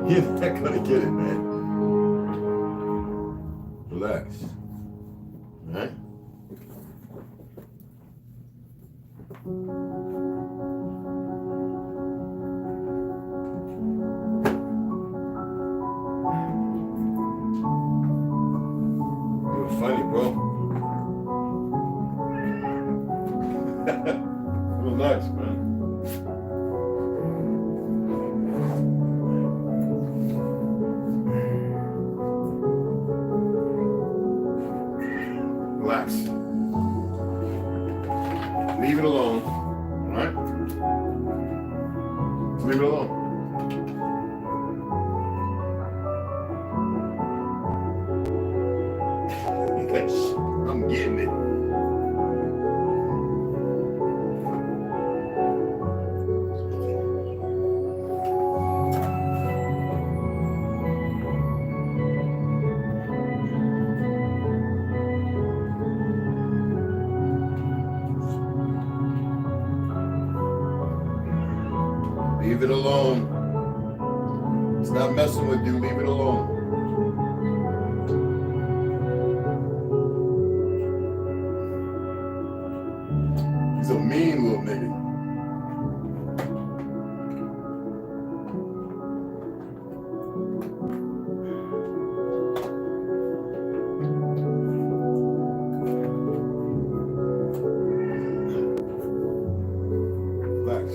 You're not gonna get it, man. Relax. All right? You're funny, bro. Relax, man. Relax. Leave it alone. All right? Leave it alone. I'm getting it. Leave it alone. It's not messing with you. Leave it alone. He's a mean little nigga. Relax.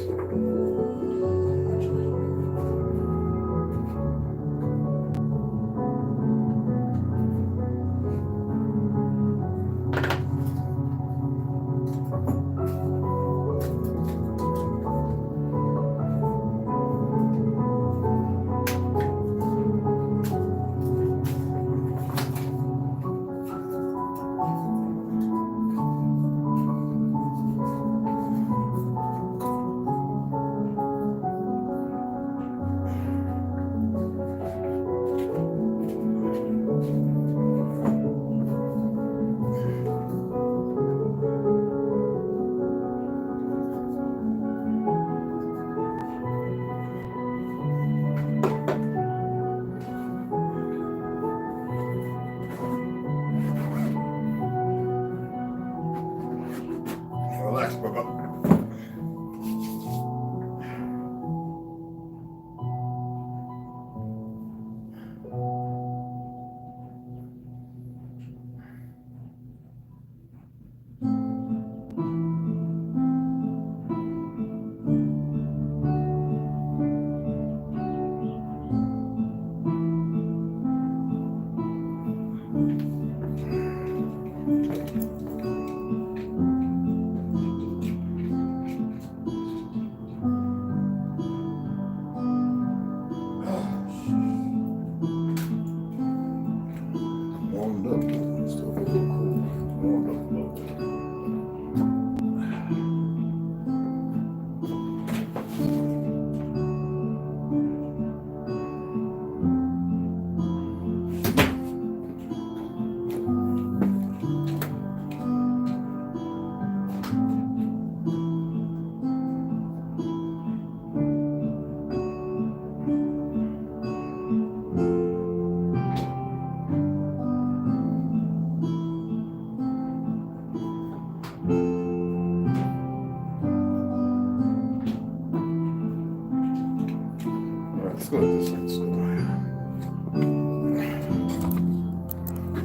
Let's go to this side.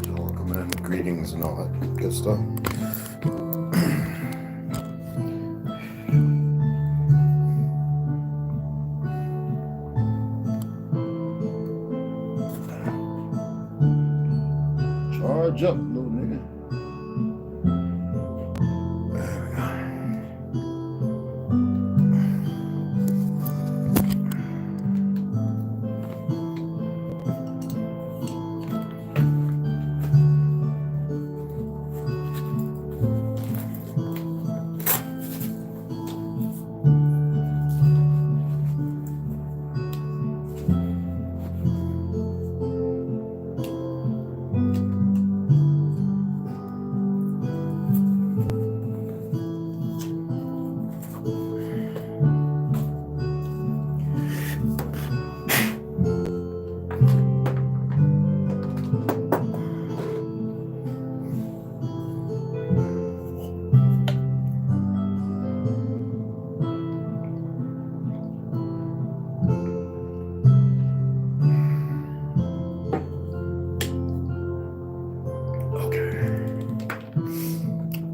Y'all coming in, greetings and all that good stuff. Charge up, little nigga. There we go.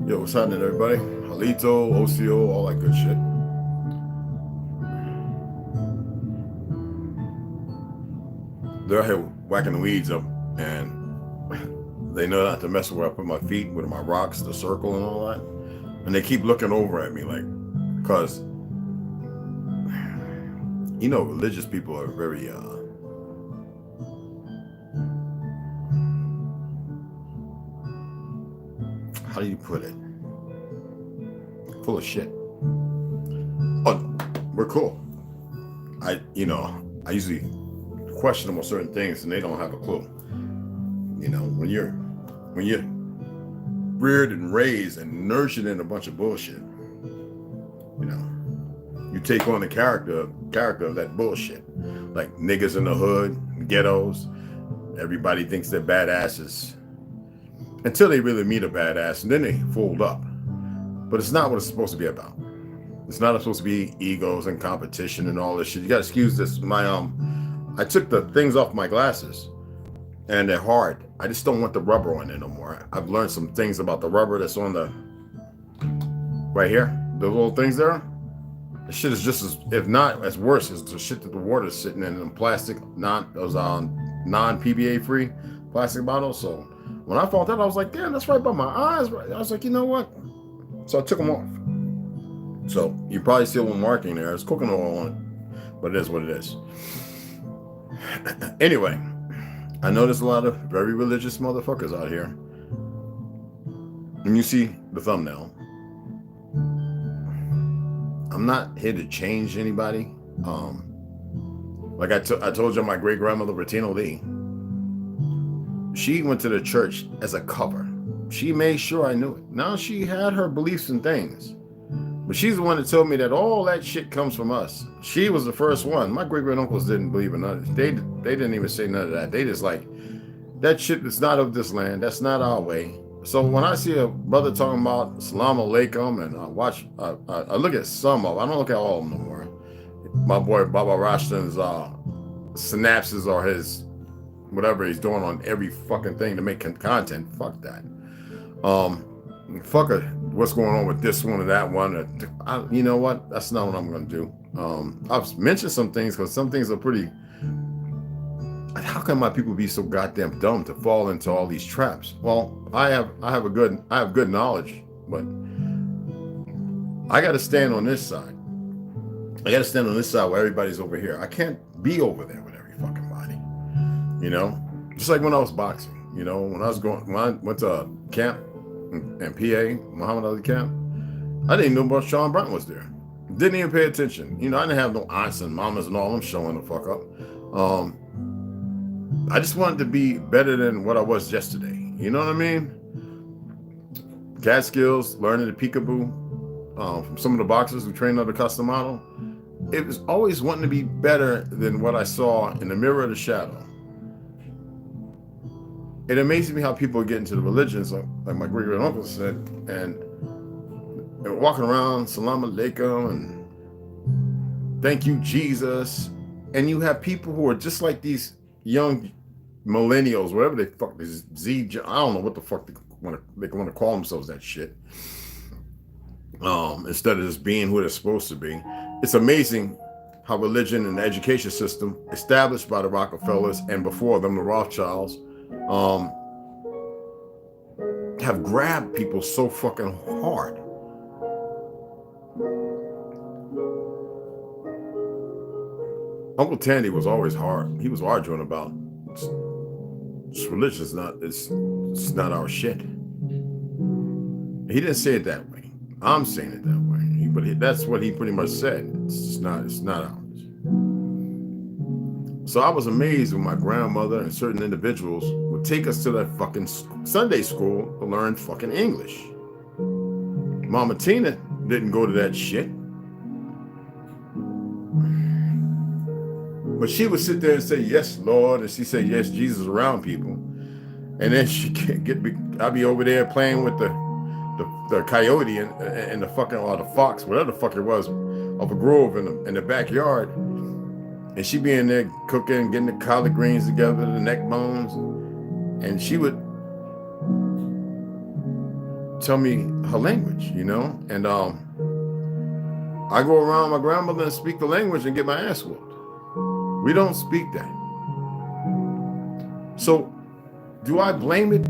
Yo, what's happening, everybody? Halito, OCO, all that good shit. They're out here whacking the weeds up, and they know not to mess with where I put my feet, with my rocks, the circle, and all that. And they keep looking over at me, like, because, you know, religious people are very, how do you put it? Full of shit. Oh, we're cool. I usually question them on certain things and they don't have a clue. You know, when you're reared and raised and nurtured in a bunch of bullshit, you know, you take on the character of that bullshit. Like niggas in the hood, ghettos, everybody thinks they're badasses. Until they really meet a badass, and then they fold up. But it's not what it's supposed to be about. It's not supposed to be egos and competition and all this shit. You gotta excuse this. I took the things off my glasses, and they're hard. I just don't want the rubber on there no more. I've learned some things about the rubber that's on the right here. The little things there. The shit is just as, if not as worse as the shit that the water's sitting in plastic, non-PBA free plastic bottles. So when I found that, I was like, damn, that's right by my eyes. I was like, you know what? So I took them off. So you probably see a little marking there. It's coconut oil on it, but it is what it is. Anyway, I know there's a lot of very religious motherfuckers out here. And you see the thumbnail. I'm not here to change anybody. Like I told you, my great grandmother, Bettina Lee, she went to the church as a cover. She made sure I knew it. Now she had her beliefs and things, but she's the one that told me that all that shit comes from us. She was the first one. My great uncles didn't believe in none of it. They didn't even say none of that. They just like, that shit is not of this land. That's not our way. So when I see a brother talking about Salam Alaikum, and I look at some of them. I don't look at all of them no more. My boy Baba Rashton's synapses or his whatever he's doing on every fucking thing to make content. Fuck that. Fuck what's going on with this one or that one. You know what? That's not what I'm going to do. I've mentioned some things because some things are pretty. How can my people be so goddamn dumb to fall into all these traps? Well, I have good knowledge, but I got to stand on this side. I got to stand on this side where everybody's over here. I can't be over there with every fucking body. You know, just like when I was boxing. You know, when I went to camp in PA, Muhammad Ali camp, I didn't even know about Sean Brown was there. Didn't even pay attention. You know, I didn't have no aunts and mamas and all them showing the fuck up. I just wanted to be better than what I was yesterday. You know what I mean? Cat skills, learning the peekaboo from some of the boxers who trained under custom model. It was always wanting to be better than what I saw in the mirror of the shadow. It amazes me how people get into the religions, like my great uncle said, and walking around, Salam Alaikum, and thank you, Jesus. And you have people who are just like these young millennials, whatever they fuck this I don't know what the fuck they want to call themselves that shit. Instead of just being who they're supposed to be. It's amazing how religion and the education system established by the Rockefellers and before them the Rothschilds have grabbed people so fucking hard. Uncle Tandy was always hard. He was arguing about religion is not, it's not our shit. He didn't say it that way. I'm saying it that way. But that's what he pretty much said. It's not ours. So I was amazed when my grandmother and certain individuals would take us to that fucking Sunday school to learn fucking English. Mama Tina didn't go to that shit. But she would sit there and say, yes, Lord. And she said, yes, Jesus around people. And then she can't I'd be over there playing with the coyote and the fucking, or the fox, whatever the fuck it was, of a grove in the backyard. And she'd be in there cooking, getting the collard greens together, the neck bones. And she would tell me her language, you know? And I go around my grandmother and speak the language and get my ass whooped. We don't speak that. So do I blame it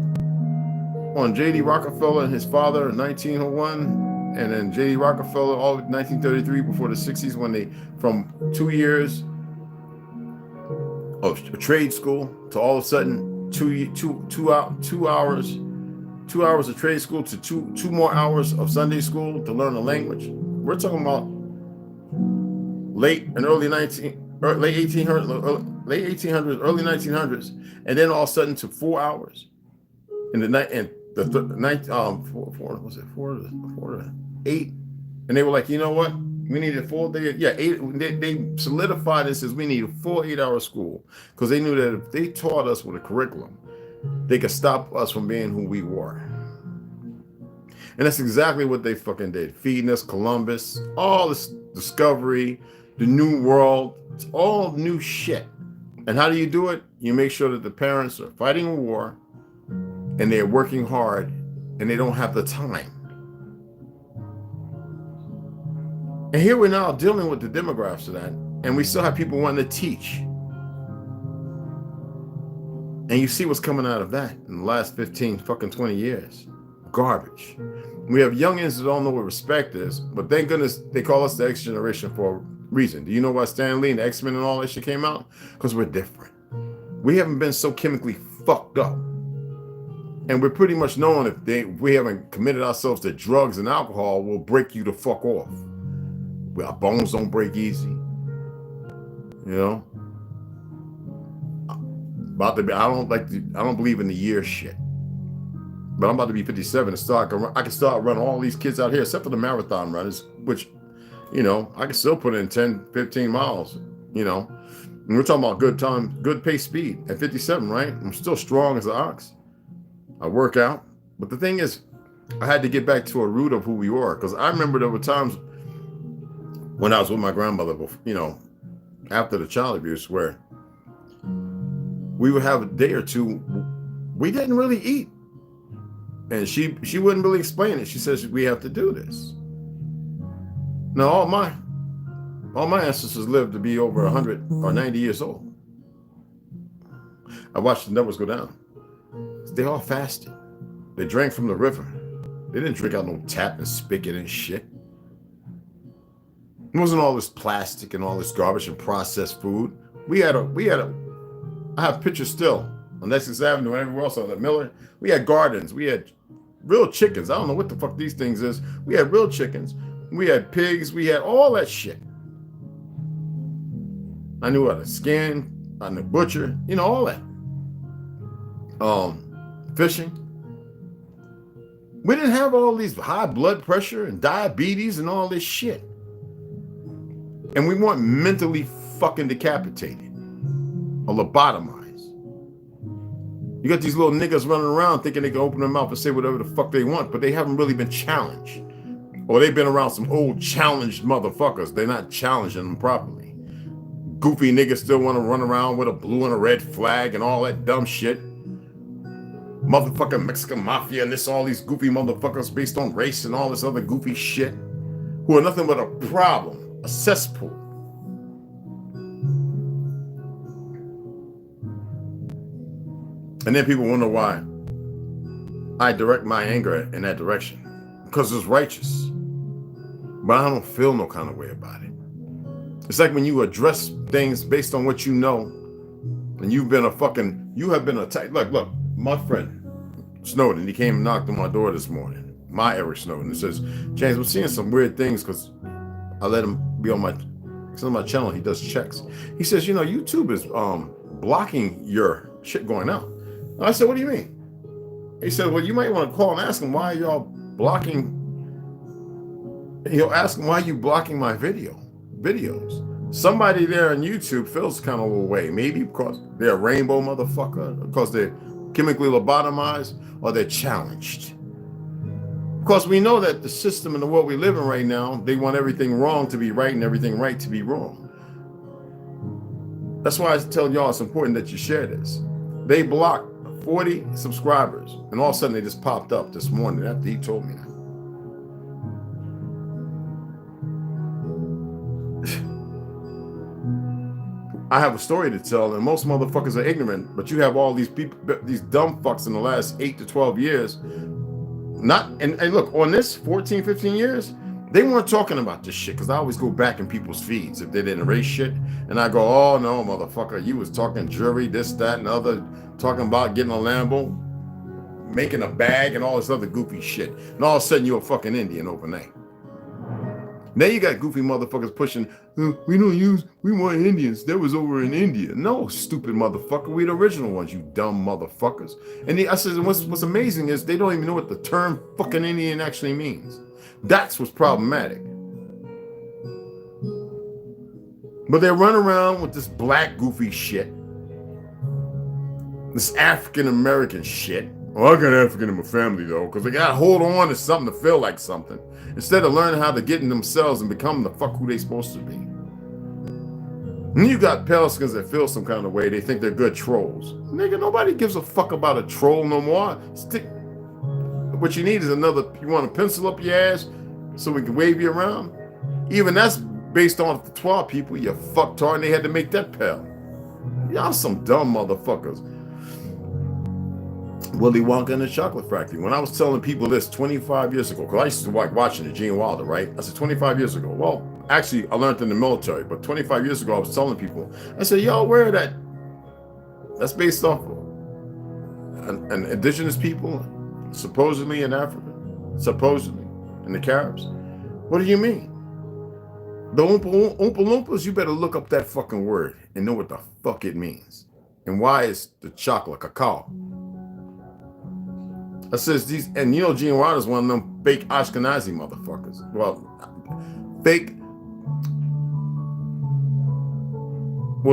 on J.D. Rockefeller and his father in 1901, and then J.D. Rockefeller all 1933 before the 60s, when they, from 2 years of trade school to all of a sudden 2 hours of trade school to two more hours of Sunday school to learn a language. We're talking about late 1800s, early 1900s, and then all of a sudden to 4 hours in the night, and the night, 4 to 8, and they were like, you know what? We need a full day. Yeah, 8. They solidified it, says we need a full 8-hour school, because they knew that if they taught us with a curriculum, they could stop us from being who we were. And that's exactly what they fucking did. Feeding us Columbus, all this discovery, the new world, it's all new shit. And how do you do it? You make sure that the parents are fighting a war and they're working hard and they don't have the time. And here we're now dealing with the demographics of that, and we still have people wanting to teach. And you see what's coming out of that in the last 15 fucking 20 years. Garbage. We have youngins that don't know what respect is, but thank goodness they call us the X generation for a reason. Do you know why Stan Lee and the X-Men and all that shit came out? Because we're different. We haven't been so chemically fucked up. And we're pretty much knowing if we haven't committed ourselves to drugs and alcohol, we'll break you the fuck off. Our bones don't break easy. You know? I don't believe in the year shit. But I'm about to be 57 and I can start running all these kids out here, except for the marathon runners, which, you know, I can still put in 10, 15 miles, you know. And we're talking about good time, good pace speed at 57, right? I'm still strong as an ox. I work out. But the thing is, I had to get back to a root of who we were, because I remember there were times when I was with my grandmother, you know, after the child abuse, where we would have a day or two, we didn't really eat. And she wouldn't really explain it. She says, we have to do this. Now, all my ancestors lived to be over 100 or 90 years old. I watched the numbers go down. They all fasted. They drank from the river. They didn't drink out no tap and spigot and shit. It wasn't all this plastic and all this garbage and processed food. I have pictures still on Essex Avenue and everywhere else on the Miller. We had gardens. We had real chickens. I don't know what the fuck these things is. We had real chickens. We had pigs. We had all that shit. I knew how to skin, I knew butcher, you know, all that. Fishing. We didn't have all these high blood pressure and diabetes and all this shit. And we weren't mentally fucking decapitated or lobotomized. You got these little niggas running around thinking they can open their mouth and say whatever the fuck they want, but they haven't really been challenged. Or they've been around some old challenged motherfuckers. They're not challenging them properly. goofy niggas still want to run around with a blue and a red flag and all that dumb shit. Motherfucking Mexican mafia and all these goofy motherfuckers based on race and all this other goofy shit, who are nothing but a problem, a cesspool. And then people wonder why I direct my anger in that direction, because it's righteous. But I don't feel no kind of way about it. It's like when you address things based on what you know, and you have been attacked. Look, my friend Snowden, he came and knocked on my door this morning. My Eric Snowden. He says, James, I'm seeing some weird things because I let him be on my channel. He does checks. He says, you know, YouTube is blocking your shit going out. And I said, what do you mean? He said, well, you might want to call and ask him, why are y'all blocking? He'll ask him, why are you blocking my videos? Somebody there on YouTube feels kind of a way. Maybe because they're a rainbow motherfucker, because they're chemically lobotomized, or they're challenged. Because we know that the system in the world we live in right now, they want everything wrong to be right and everything right to be wrong. That's why I tell y'all it's important that you share this. They blocked 40 subscribers, and all of a sudden they just popped up this morning after he told me that. I have a story to tell, and most motherfuckers are ignorant, but you have all these people, these dumb fucks in the last 8 to 12 years. And look, on this 14, 15 years, they weren't talking about this shit, because I always go back in people's feeds if they didn't erase shit, and I go, oh no, motherfucker, you was talking jury, this, that, and other, talking about getting a Lambo, making a bag, and all this other goofy shit. And all of a sudden, you're a fucking Indian overnight. Now you got goofy motherfuckers pushing, we want Indians. That was over in India. No, stupid motherfucker. We the original ones, you dumb motherfuckers. And I said, what's amazing is they don't even know what the term fucking Indian actually means. That's what's problematic. But they run around with this black goofy shit, this African American shit. Well, I got African in my family though, because they gotta hold on to something to feel like something, instead of learning how to get in themselves and become the fuck who they supposed to be. And you got pale skins that feel some kind of way. They think they're good trolls. Nigga, nobody gives a fuck about a troll no more. What you need is you want a pencil up your ass so we can wave you around? Even that's based on the 12 people, you fucktard, and they had to make that pale. Y'all some dumb motherfuckers. Willy Wonka and the Chocolate Factory. When I was telling people this 25 years ago, because I used to like watching the Gene Wilder, right? I said 25 years ago. Well, actually, I learned in the military, but 25 years ago, I was telling people, I said, y'all aware that that's based off an indigenous people, supposedly in Africa, supposedly in the Caribs? What do you mean? The Oompa Loompas, you better look up that fucking word and know what the fuck it means. And why is the chocolate cacao? I says these, and you know Gene Wilder's one of them fake Ashkenazi motherfuckers. Well,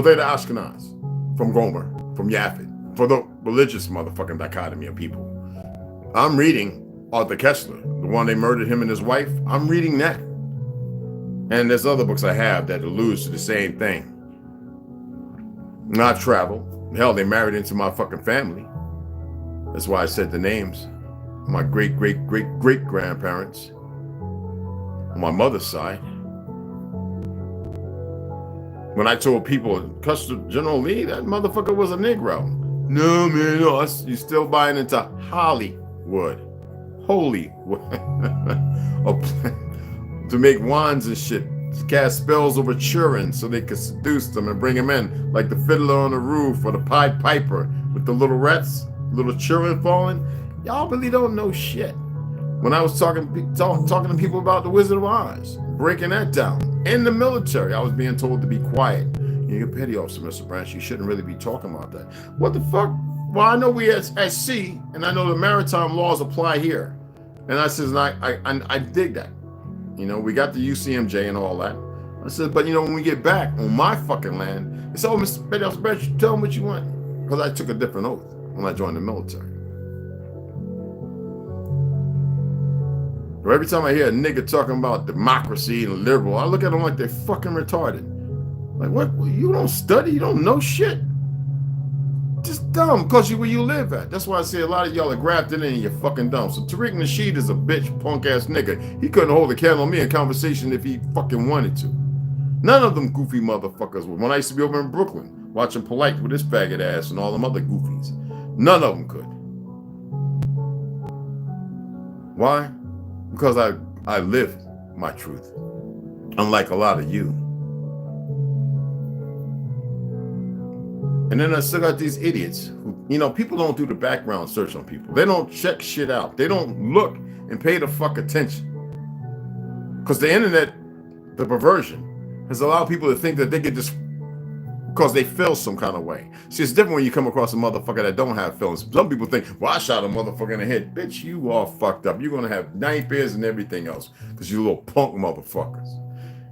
they're the Ashkenaz from Gomer, from Yaphet, for the religious motherfucking dichotomy of people. I'm reading Arthur Kessler, the one they murdered him and his wife. I'm reading that. And there's other books I have that alludes to the same thing. And I've traveled. Hell, they married into my fucking family. That's why I said the names. My great-great-great-great-grandparents on my mother's side. When I told people, General Lee, that motherfucker was a Negro. No, man, no, you still buying into Hollywood. Holywood. To make wands and shit. To cast spells over children so they could seduce them and bring them in. Like the Fiddler on the Roof or the Pied Piper with the little rats. Little children falling. Y'all really don't know shit. When I was talking to people about the Wizard of Oz, breaking that down in the military, I was being told to be quiet. You're a petty officer, Mr. Branch. You shouldn't really be talking about that. What the fuck? Well, I know we at sea, and I know the maritime laws apply here. And I says, I dig that. You know, we got the UCMJ and all that. I said, but you know, when we get back on my fucking land, it's, oh, Mr. Petty Officer Branch, tell them what you want. Because I took a different oath when I joined the military. Every time I hear a nigga talking about democracy and liberal, I look at them like they're fucking retarded. Like, what? You don't study, you don't know shit. Just dumb, because you where you live at. That's why I say a lot of y'all are grafted in and you're fucking dumb. So Tariq Nasheed is a bitch, punk ass nigga. He couldn't hold a candle on me in conversation if he fucking wanted to. None of them goofy motherfuckers would. When I used to be over in Brooklyn, watching Polite with his faggot ass and all them other goofies, none of them could. Why? Because I lived my truth, unlike a lot of you. And then I still got these idiots who, you know, people don't do the background search on people. They don't check shit out. They don't look and pay the fuck attention. Because the internet, the perversion, has allowed people to think that they could just, because they feel some kind of way. See, it's different when you come across a motherfucker that don't have feelings. Some people think, well, I shot a motherfucker in the head. Bitch, you all fucked up. You're going to have nightmares and everything else because you little punk motherfuckers.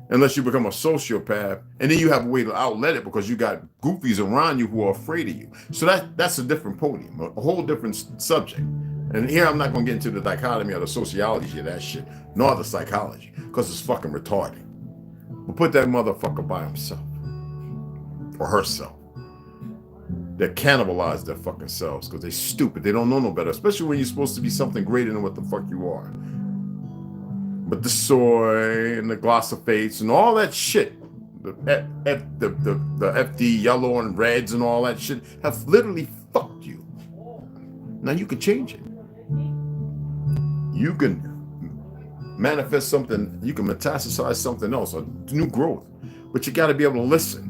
Unless you become a sociopath, and then you have a way to outlet it because you got goofies around you who are afraid of you. So that's a different podium, a whole different subject. And here I'm not going to get into the dichotomy or the sociology of that shit, nor the psychology, because it's fucking retarded. But put that motherfucker by himself or herself. They cannibalize their fucking selves because they're stupid. They don't know no better, especially when you're supposed to be something greater than what the fuck you are. But the soy and the glosophates and all that shit, the FD yellow and reds and all that shit have literally fucked you. Now you can change it. You can manifest something, you can metastasize something else, a new growth. But you got to be able to listen.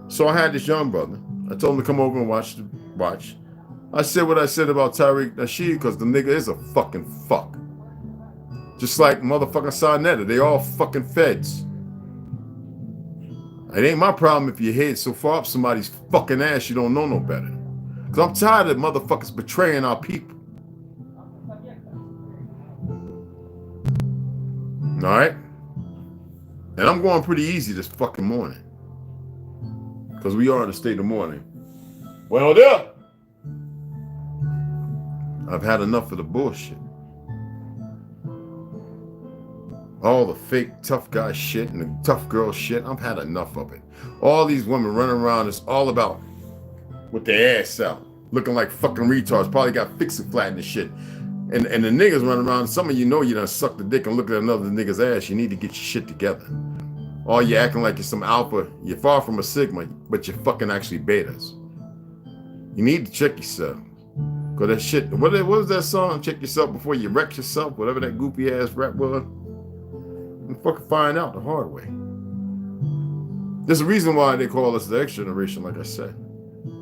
So I had this young brother. I told him to come over and watch. I said what I said about Tariq Nasheed because the nigga is a fucking fuck. Just like motherfucking Sarnetta, they all fucking feds. It ain't my problem if your head's so far up somebody's fucking ass you don't know no better. Because I'm tired of motherfuckers betraying our people. All right? And I'm going pretty easy this fucking morning. Because we are in a state of mourning. Well, there. I've had enough of the bullshit. All the fake tough guy shit and the tough girl shit, I've had enough of it. All these women running around, it's all about with their ass out, looking like fucking retards, probably got fixin' flat and shit. And the niggas running around, some of you know you done sucked the dick and look at another nigga's ass. You need to get your shit together. All you acting like you're some alpha, you're far from a sigma, but you're fucking actually betas. You need to check yourself. Cause that shit, what was that song? Check yourself before you wreck yourself, whatever that goopy ass rap was. And fucking find out the hard way. There's a reason why they call us the X generation, like I said.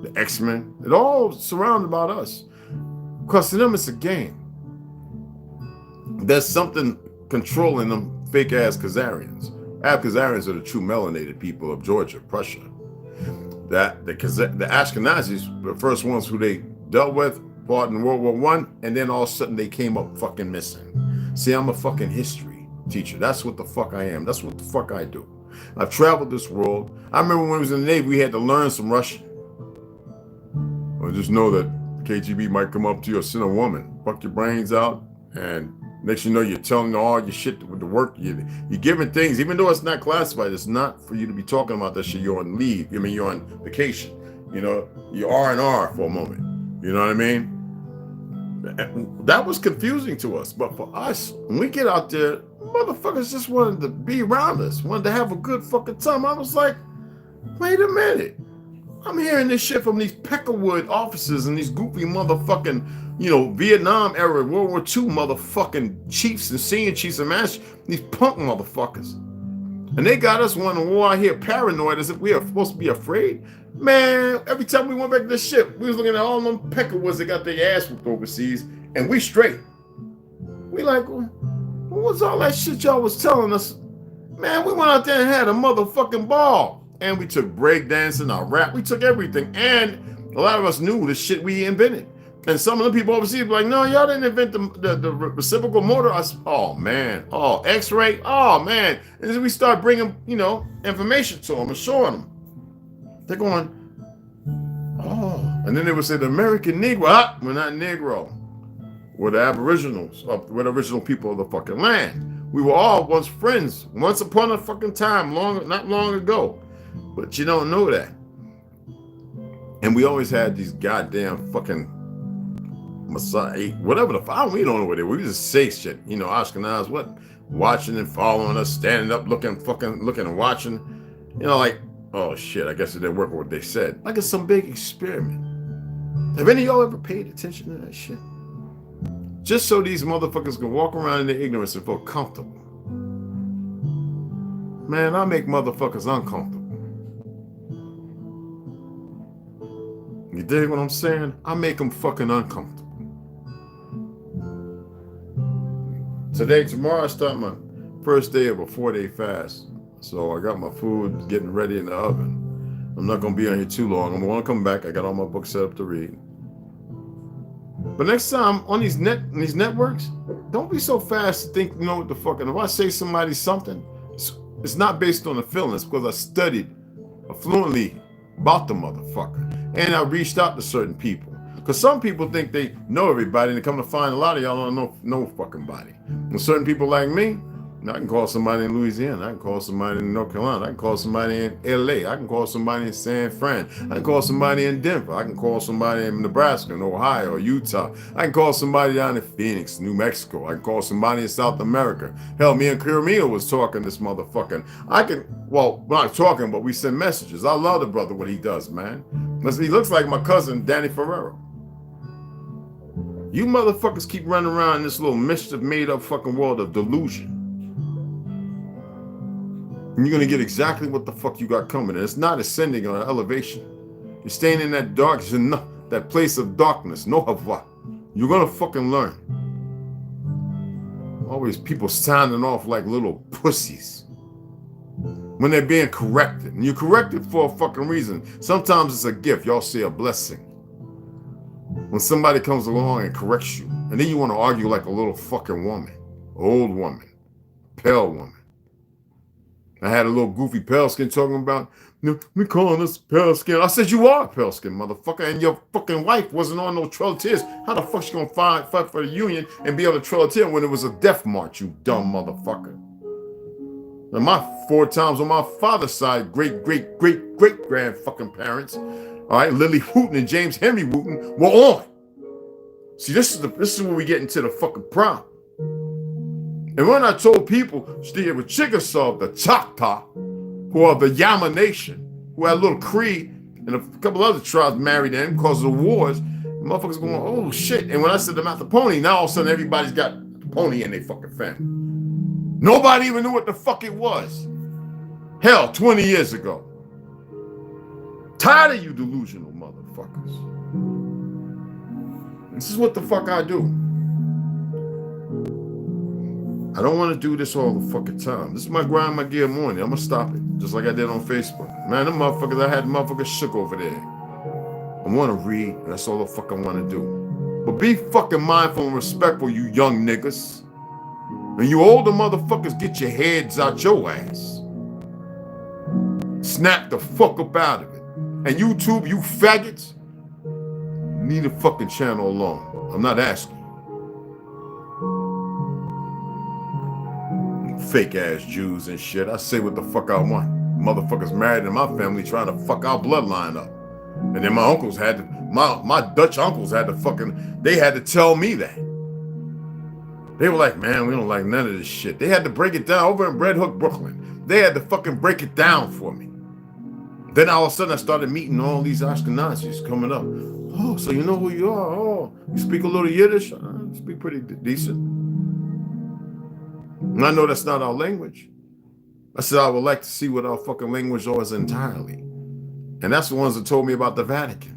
The X-Men. It all surrounded about us. Because to them, it's a game. There's something controlling them fake ass Khazarians. Khazarians are the true melanated people of Georgia, Prussia. The Ashkenazis were the first ones who they dealt with, fought in World War I, and then all of a sudden they came up fucking missing. See, I'm a fucking history teacher. That's what the fuck I am. That's what the fuck I do. I've traveled this world. I remember when I was in the Navy, we had to learn some Russian. Or just know that KGB might come up to you or send a woman, fuck your brains out, and next you know you're telling all your shit with the work. You're giving things, even though it's not classified, it's not for you to be talking about that shit. You're on leave. I mean, you're on vacation. You know, you're R&R for a moment. You know what I mean? That was confusing to us. But for us, when we get out there, motherfuckers just wanted to be around us, wanted to have a good fucking time. I was like, wait a minute. I'm hearing this shit from these Peckerwood officers and these goofy motherfucking, you know, Vietnam era, World War II motherfucking chiefs and senior chiefs and masters, these punk motherfuckers. And they got us wanting war out here paranoid as if we are supposed to be afraid. Man, every time we went back to the ship, we was looking at all them Peckerwoods that got their ass whipped overseas, and we straight. We like, what was all that shit y'all was telling us? Man, we went out there and had a motherfucking ball. And we took breakdancing, our rap, we took everything. And a lot of us knew the shit we invented. And some of the people overseas were like, no, y'all didn't invent the reciprocal motor. Oh, man. Oh, X-ray. Oh, man. And then we start bringing, you know, information to them and showing them. They're going, oh. And then they would say the American Negro. We're not Negro. We're the Aboriginals. We're the original people of the fucking land. We were all once friends, once upon a fucking time, not long ago. But you don't know that. And we always had these goddamn fucking Messiah, whatever the fuck, we don't know what they were. We just say shit, you know, Ashkenaz, what? Watching and following us, standing up, looking and watching. You know, like, oh shit, I guess it didn't work with what they said. Like it's some big experiment. Have any of y'all ever paid attention to that shit? Just so these motherfuckers can walk around in their ignorance and feel comfortable. Man, I make motherfuckers uncomfortable. You dig what I'm saying? I make them fucking uncomfortable. Tomorrow I start my first day of a 4-day fast. So I got my food getting ready in the oven. I'm not going to be on here too long. I'm going to come back. I got all my books set up to read. But next time on these networks, don't be so fast to think you know what the fuck. And if I say somebody something, it's not based on the feelings because I studied fluently about the motherfucker. And I reached out to certain people. Because some people think they know everybody, and they come to find a lot of y'all don't know no fucking body. And certain people like me, I can call somebody in Louisiana, I can call somebody in North Carolina, I can call somebody in LA, I can call somebody in San Fran, I can call somebody in Denver, I can call somebody in Nebraska, in Ohio, or Utah, I can call somebody down in Phoenix, New Mexico, I can call somebody in South America. Hell, me and Kiramina was talking this motherfucking. We're not talking, but we send messages. I love the brother, what he does, man. He looks like my cousin, Danny Ferrero. You motherfuckers keep running around in this little mischief made up fucking world of delusion. And you're going to get exactly what the fuck you got coming. And it's not ascending or elevation. You're staying in that dark, that place of darkness. No hava. You're going to fucking learn. Always people sounding off like little pussies. When they're being corrected. And you're corrected for a fucking reason. Sometimes it's a gift. Y'all say a blessing. When somebody comes along and corrects you, and then you want to argue like a little fucking woman, old woman, pale woman. I had a little goofy pale skin talking about, we calling us pale skin. I said, you are pale skin, motherfucker, and your fucking wife wasn't on no Trail of Tears. How the fuck she gonna fight for the Union and be on the Trail of Tears when it was a death march, you dumb motherfucker? And my 4 times on my father's side, great grand fucking parents, all right, Lily Wooten and James Henry Wooten were on. See, this is where we get into the fucking problem. And when I told people, there were Chickasaw, the Choctaw, who are the Yama Nation, who had a little Cree and a couple other tribes married in because of the wars, motherfuckers going, oh shit. And when I said the Mouth of Pony, now all of a sudden everybody's got the pony in their fucking family. Nobody even knew what the fuck it was. Hell, 20 years ago. Tired of you delusional motherfuckers. This is what the fuck I do. I don't want to do this all the fucking time. This is my grind, my gear morning. I'm going to stop it. Just like I did on Facebook. Man, them motherfuckers, I had motherfuckers shook over there. I want to read. That's all the fuck I want to do. But be fucking mindful and respectful, you young niggas. And you older motherfuckers, get your heads out your ass. Snap the fuck up out of it. And YouTube, you faggots, leave the fucking channel alone. I'm not asking. Fake ass Jews and shit. I say what the fuck I want. Motherfuckers married in my family trying to fuck our bloodline up. And then my uncles had to, my Dutch uncles had to fucking, they had to tell me that. They were like, man, we don't like none of this shit. They had to break it down over in Red Hook, Brooklyn. They had to fucking break it down for me. Then all of a sudden I started meeting all these Ashkenazis coming up. Oh, so you know who you are? Oh, you speak a little Yiddish? I speak pretty decent. And I know that's not our language. I said I would like to see what our fucking language was entirely. And that's the ones that told me about the Vatican.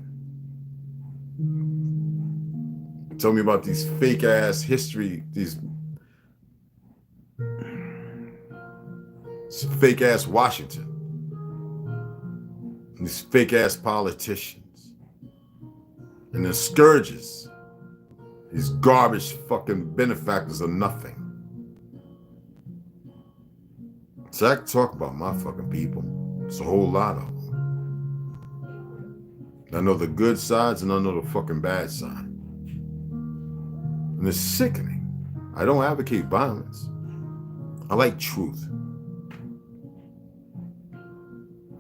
Told me about these fake ass history, these fake ass Washington. These fake ass politicians and the scourges, these garbage fucking benefactors of nothing. So I can talk about my fucking people. It's a whole lot of them. I know the good sides and I know the fucking bad side. And it's sickening. I don't advocate violence. I like truth.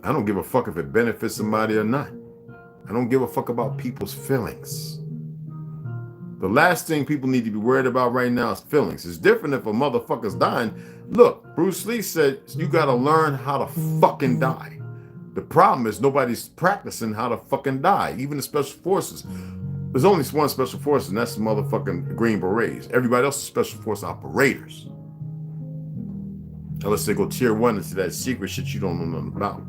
I don't give a fuck if it benefits somebody or not. I don't give a fuck about people's feelings. The last thing people need to be worried about right now is feelings. It's different if a motherfucker's dying. Look, Bruce Lee said you gotta learn how to fucking die. The problem is nobody's practicing how to fucking die, even the special forces. There's only one special force, and that's the motherfucking Green Berets. Everybody else is special force operators. Unless they go tier 1 into that secret shit you don't know nothing about.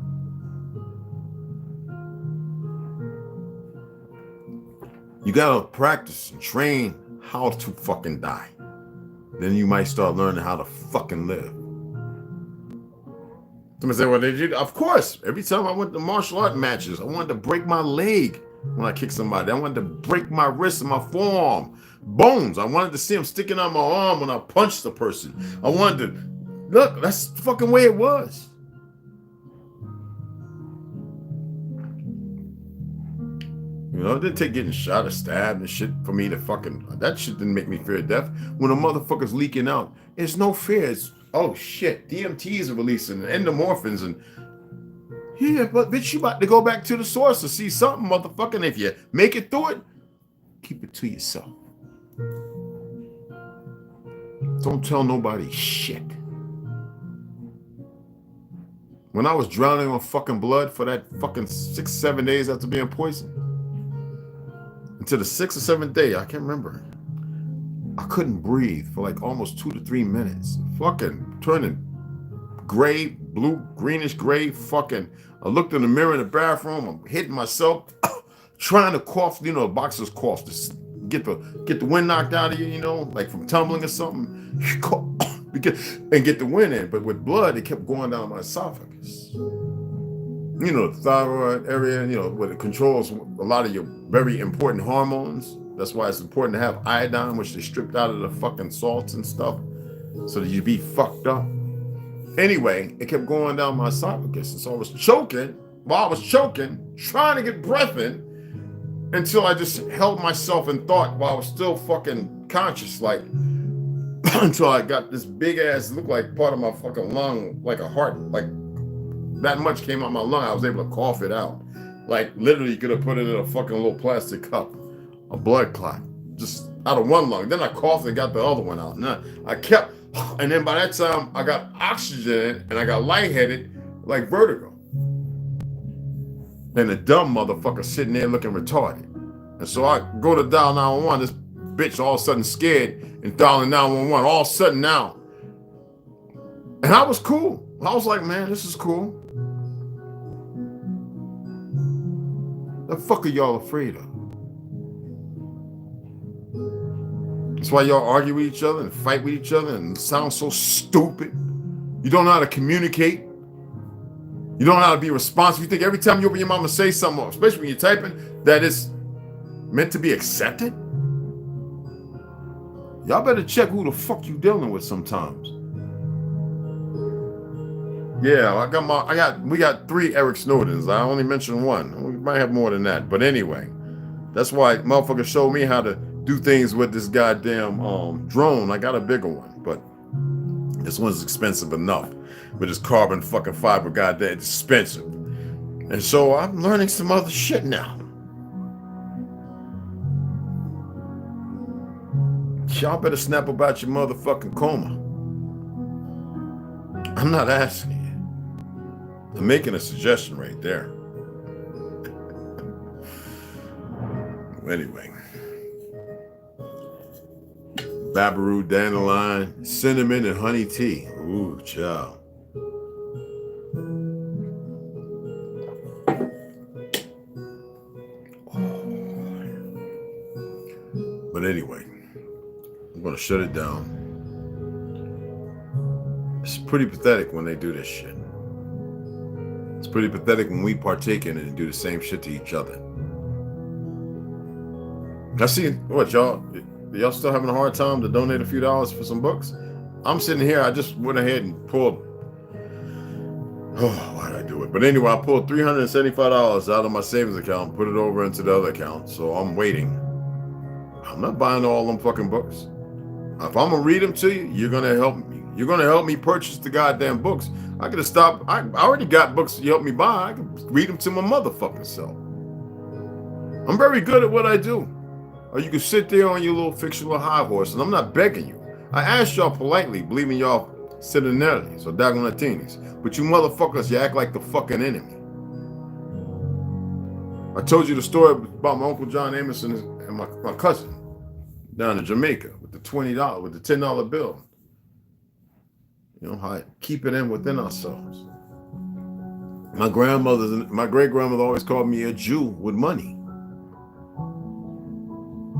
You gotta practice and train how to fucking die. Then you might start learning how to fucking live. Somebody say, well, did you? Of course. Every time I went to martial art matches, I wanted to break my leg when I kicked somebody. I wanted to break my wrist and my forearm. Bones. I wanted to see them sticking out my arm when I punched the person. I wanted to, look, that's the fucking way it was. You know, it didn't take getting shot or stabbed and shit for me to fucking, that shit didn't make me fear death. When a motherfucker's leaking out, it's no fear. It's, oh shit, DMTs are releasing, endomorphins, and yeah, but bitch, you about to go back to the source to see something, motherfucker. And if you make it through it, keep it to yourself. Don't tell nobody shit. When I was drowning on fucking blood for that fucking 6-7 days after being poisoned, until the 6th or 7th day, I can't remember, I couldn't breathe for like almost 2 to 3 minutes. Fucking turning gray, blue, greenish gray. Fucking, I looked in the mirror in the bathroom. I'm hitting myself, trying to cough. You know, boxers cough to get the wind knocked out of you. You know, like from tumbling or something. And get the wind in. But with blood, it kept going down my esophagus. You know, the thyroid area. You know, where it controls a lot of your very important hormones. That's why it's important to have iodine, which they stripped out of the fucking salts and stuff, so that you be fucked up. Anyway, it kept going down my esophagus, and so I was choking. While I was choking, trying to get breath in, until I just held myself in thought while I was still fucking conscious, like, until I got this big ass, looked like part of my fucking lung, like a heart, like that much came out my lung. I was able to cough it out. Like literally, you could have put it in a fucking little plastic cup. A blood clot, just out of one lung. Then I coughed and got the other one out. And I kept, and then by that time I got oxygen and I got lightheaded, like vertigo. And the dumb motherfucker sitting there looking retarded. And so I go to dial 911. This bitch all of a sudden scared and dialing 911. All of a sudden now. And I was cool. I was like, man, this is cool. The fuck are y'all afraid of? That's why y'all argue with each other and fight with each other and sound so stupid. You don't know how to communicate. You don't know how to be responsive. You think every time you open your mouth and say something, especially when you're typing, that it's meant to be accepted? Y'all better check who the fuck you dealing with sometimes. Yeah, we got 3 Eric Snowdens. I only mentioned 1. We might have more than that. But anyway, that's why motherfuckers showed me how to do things with this goddamn drone. I got a bigger one, but this one's expensive enough. With this carbon fucking fiber, goddamn expensive. And so I'm learning some other shit now. Y'all better snap about your motherfucking coma. I'm not asking you. I'm making a suggestion right there. Anyway. Babaru, dandelion, cinnamon, and honey tea. Ooh, child. But anyway, I'm going to shut it down. It's pretty pathetic when they do this shit. It's pretty pathetic when we partake in it and do the same shit to each other. I see, what, y'all still having a hard time to donate a few dollars for some books? I'm sitting here, I just went ahead and pulled, why did I do it? But anyway, I pulled $375 out of my savings account, put it over into the other account, so I'm waiting. I'm not buying all them fucking books. If I'm gonna read them to you, you're gonna help me. You're going to help me purchase the goddamn books. I could have stopped. I already got books you helped me buy. I could read them to my motherfucking self. I'm very good at what I do. Or you can sit there on your little fictional high horse, and I'm not begging you. I asked y'all politely, believing y'all citadelities or dagonatinis. But you motherfuckers, you act like the fucking enemy. I told you the story about my Uncle John Amos and my cousin down in Jamaica with the $20, with the $10 bill. You know, how keep it in within ourselves. My great grandmother always called me a Jew with money.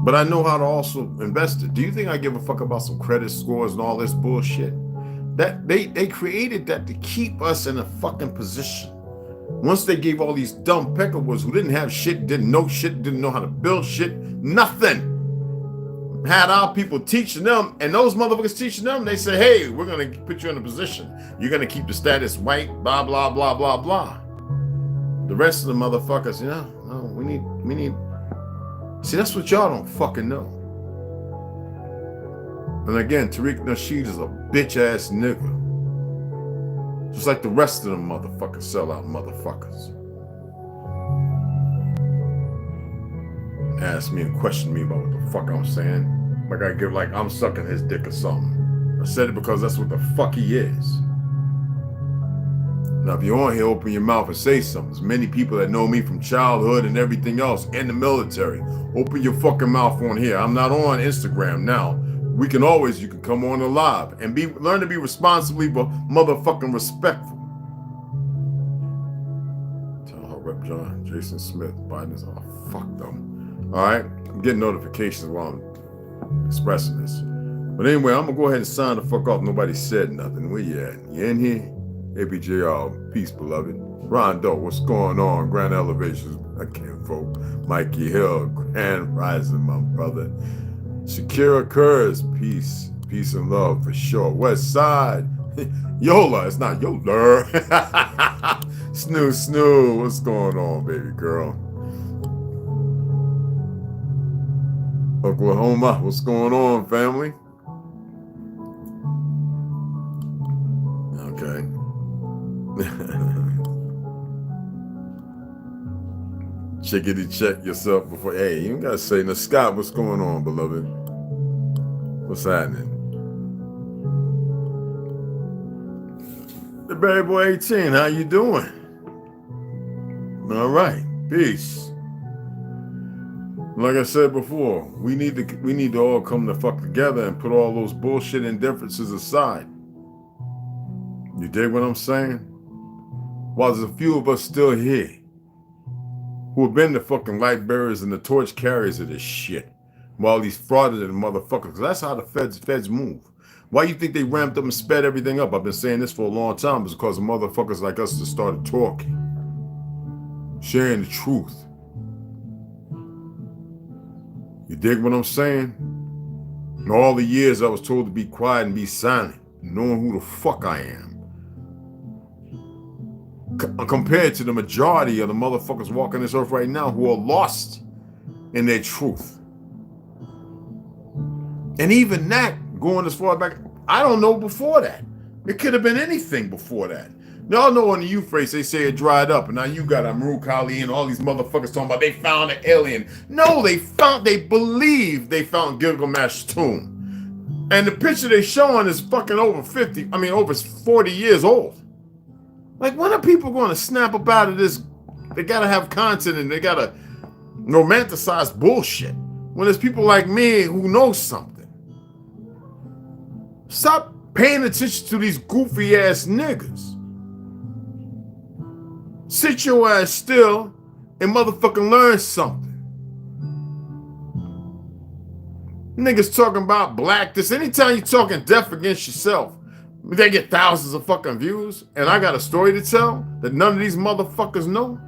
But I know how to also invest it. Do you think I give a fuck about some credit scores and all this bullshit? That they created that to keep us in a fucking position. Once they gave all these dumb peckerwoods who didn't have shit, didn't know shit, didn't know how to build shit, nothing. Had our people teaching them, and those motherfuckers teaching them, they say, hey, we're gonna put you in a position. You're gonna keep the status white, blah, blah, blah, blah, blah. The rest of the motherfuckers, no, we need. See, that's what y'all don't fucking know. And again, Tariq Nasheed is a bitch ass nigga. Just like the rest of them motherfuckers, sellout motherfuckers. Ask me and question me about what the fuck I'm saying. Like I give like I'm sucking his dick or something. I said it because that's what the fuck he is. Now, if you're on here, open your mouth and say something. There's many people that know me from childhood and everything else, and the military. Open your fucking mouth on here. I'm not on Instagram now. You can come on live and learn to be responsibly but motherfucking respectful. Tell her Rep John, Jason Smith, Biden is all fuck them. All right, I'm getting notifications while I'm expressing this. But anyway, I'm gonna go ahead and sign the fuck off. Nobody said nothing. Where you at? You in here? APJR, peace, beloved. Rondo, what's going on? Grand Elevations, I can't vote. Mikey Hill, Grand Rising, my brother. Shakira Kurz, peace and love for sure. West Side, Yola, it's not Yola. Snoo, what's going on, baby girl? Oklahoma, what's going on, family? Okay. Chickity check yourself before. Hey, you ain't gotta say no. Scott, what's going on, beloved? What's happening? The Barry Boy 18, how you doing? All right, peace. Like I said before, we need to all come the fuck together and put all those bullshit indifferences aside. You dig what I'm saying? While there's a few of us still here who have been the fucking light bearers and the torch carriers of this shit, while these fraudulent motherfuckers, because that's how the feds move. Why you think they ramped up and sped everything up? I've been saying this for a long time. It's because of motherfuckers like us that started talking, sharing the truth. You dig what I'm saying? In all the years I was told to be quiet and be silent, knowing who the fuck I am. Compared to the majority of the motherfuckers walking this earth right now who are lost in their truth. And even that, going as far back, I don't know before that. It could have been anything before that. Y'all know on the Euphrates, they say it dried up, and now you got Amru Kali and all these motherfuckers talking about they found an alien. No, they believe they found Gilgamesh's tomb. And the picture they showing is fucking over 40 years old. Like, when are people going to snap up out of this? They got to have content and they got to romanticize bullshit when there's people like me who know something. Stop paying attention to these goofy ass niggas. Sit your ass still and motherfucking learn something. Niggas talking about black this. Anytime you're talking deaf against yourself, they get thousands of fucking views, and I got a story to tell that none of these motherfuckers know.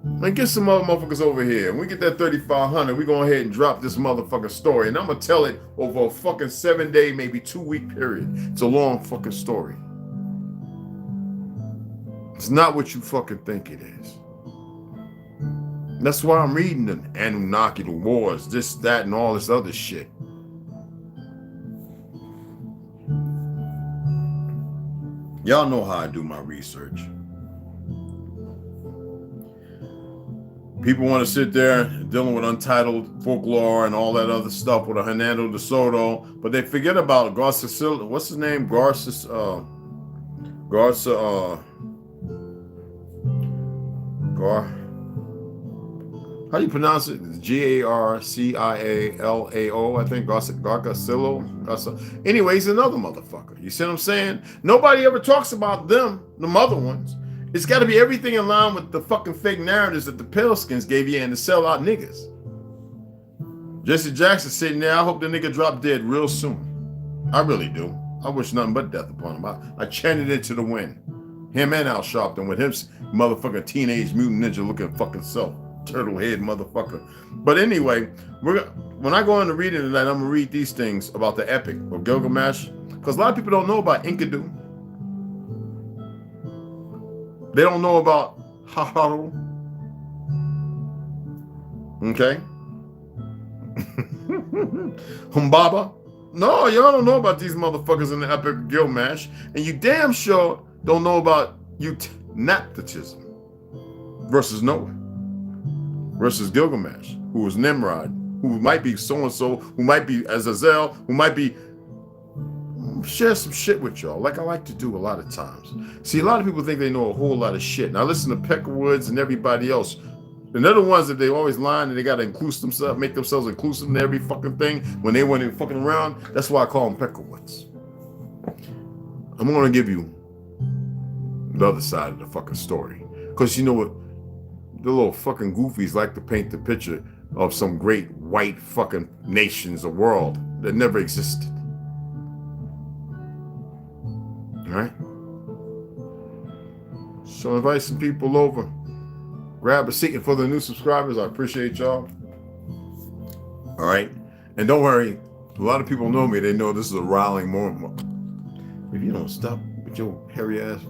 Man, get some other motherfuckers over here. When we get that 3,500, we go ahead and drop this motherfucking story, and I'm gonna tell it over a fucking 7-day, maybe 2-week period. It's a long fucking story. It's not what you fucking think it is. That's why I'm reading the Anunnaki, the wars, this, that, and all this other shit. Y'all know how I do my research. People want to sit there dealing with untitled folklore and all that other stuff with a Hernando de Soto, but they forget about Garcia. What's his name? Garcia. How do you pronounce it? Garcialao, I think. Garcacillo. Anyway, he's another motherfucker. You see what I'm saying? Nobody ever talks about them, the mother ones. It's got to be everything in line with the fucking fake narratives that the pale skins gave you and the sell out niggas. Jesse Jackson sitting there. I hope the nigga drop dead real soon. I really do. I wish nothing but death upon him. I chanted it to the wind. Him and Al Sharpton with his motherfucking teenage mutant ninja looking fucking self. Turtle head motherfucker. But anyway, when I go into reading tonight, I'm gonna read these things about the epic of Gilgamesh, because a lot of people don't know about Enkidu. They don't know about Haharu. Okay. Humbaba. No, y'all don't know about these motherfuckers in the epic of Gilgamesh, and you damn sure don't know about Naphtalism versus Noah versus Gilgamesh, who was Nimrod, who might be so-and-so, who might be Azazel, who might be... Share some shit with y'all, like I like to do a lot of times. See, a lot of people think they know a whole lot of shit. Now listen to Peckerwoods and everybody else. And they're the ones that they always lying and they got to include themselves, make themselves inclusive in every fucking thing when they weren't even fucking around. That's why I call them Peckerwoods. I'm going to give you the other side of the fucking story. Because you know what? The little fucking goofies like to paint the picture of some great white fucking nations or world that never existed. All right? So invite some people over. Grab a seat. And for the new subscribers, I appreciate y'all. All right? And don't worry. A lot of people know me. They know this is a rallying moment. If you don't stop with your hairy ass.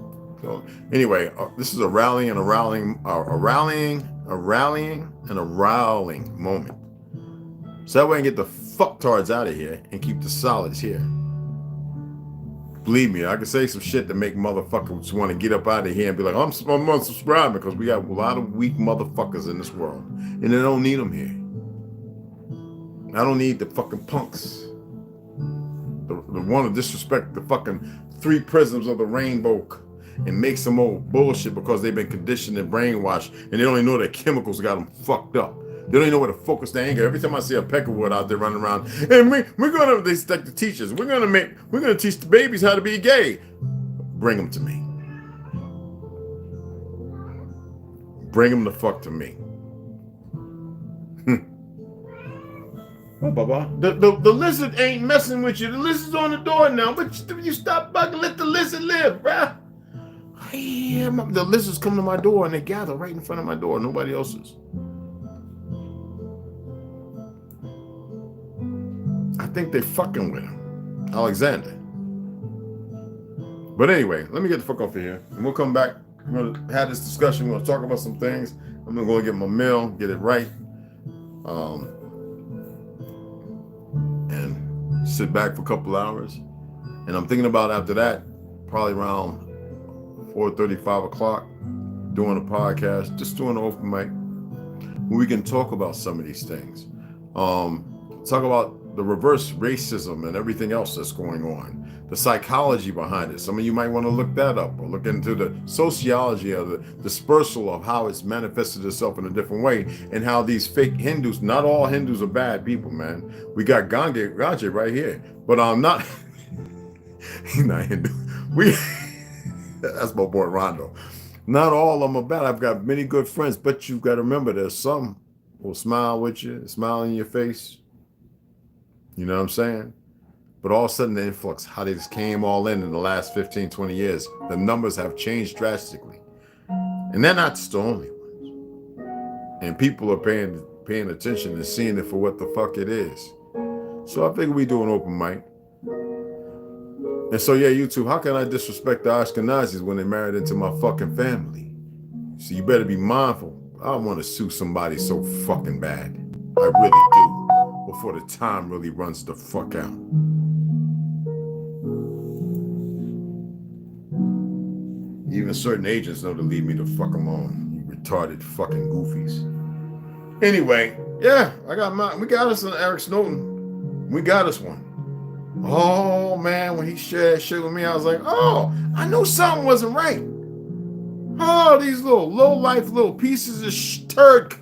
So anyway, this is a rallying and a rallying moment. So that way I can get the fucktards out of here and keep the solids here. Believe me, I can say some shit to make motherfuckers want to get up out of here and be like, I'm unsubscribing, because we got a lot of weak motherfuckers in this world. And they don't need them here. I don't need the fucking punks. The want to disrespect the fucking three prisms of the rainbow and make some old bullshit because they've been conditioned and brainwashed and they don't even know that chemicals got them fucked up. They don't even know where to focus their anger. Every time I see a peckerwood out there running around, and we're gonna, they like the teachers, we're gonna teach the babies how to be gay. Bring them to me. Bring them the fuck to me. Oh, Baba. The lizard ain't messing with you. The lizard's on the door now, but you stop bugging, let the lizard live, bruh. Yeah, the lizards come to my door and they gather right in front of my door. Nobody else's. I think they fucking with him. Alexander. But anyway, let me get the fuck off of here. And we'll come back. We're going to have this discussion. We're going to talk about some things. I'm going to go get my meal, get it right. And sit back for a couple hours. And I'm thinking about after that, probably around 4:30, 5 o'clock, doing a podcast, just doing an open mic, where we can talk about some of these things. Talk about the reverse racism and everything else that's going on, the psychology behind it. Some of you might want to look that up or look into the sociology of the dispersal of how it's manifested itself in a different way and how these fake Hindus, not all Hindus are bad people, man. We got Gandhi right here, but I'm not, he's not Hindu. That's my boy Rondo. Not all of them are bad. I've got many good friends, but you've got to remember there's some who will smile with you, smile in your face. You know what I'm saying? But all of a sudden the influx, how they just came all in the last 15, 20 years, the numbers have changed drastically. And they're not the only ones. And people are paying attention and seeing it for what the fuck it is. So I think we do an open mic. And so, yeah, YouTube, how can I disrespect the Ashkenazis when they married into my fucking family? So you better be mindful. I don't want to sue somebody so fucking bad. I really do. Before the time really runs the fuck out. Even certain agents know to leave me the fuck alone. You retarded fucking goofies. Anyway, yeah, we got us an Eric Snowden. We got us one. Oh man, when he shared shit with me, I was like, oh, I knew something wasn't right. Oh, these little low-life little pieces of turd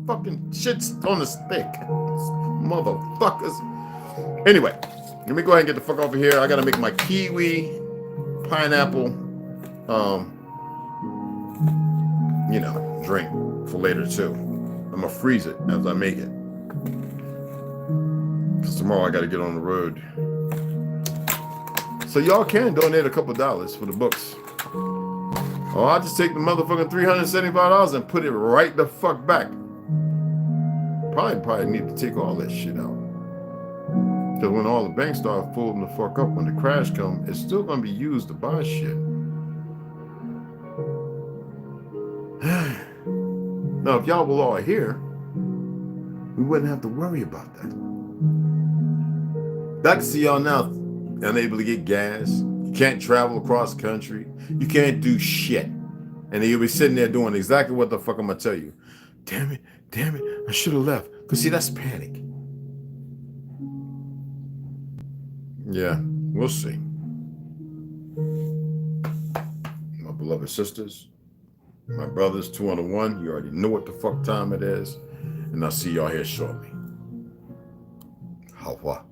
fucking shits on the stick. Motherfuckers. Anyway, let me go ahead and get the fuck over here. I gotta make my kiwi, pineapple, drink for later too. I'm gonna freeze it as I make it. Because tomorrow I gotta get on the road. So y'all can donate a couple dollars for the books. Oh, I'll just take the motherfucking $375 and put it right the fuck back. Probably need to take all that shit out. Because when all the banks start folding the fuck up, when the crash comes, it's still going to be used to buy shit. Now, if y'all were all here, we wouldn't have to worry about that. I can see y'all now unable to get gas. You can't travel across the country. You can't do shit. And then you'll be sitting there doing exactly what the fuck I'm going to tell you. Damn it, I should have left. Because see, that's panic. Yeah, we'll see. My beloved sisters, my brothers, 2 on the 1, you already know what the fuck time it is. And I'll see y'all here shortly. Hawa.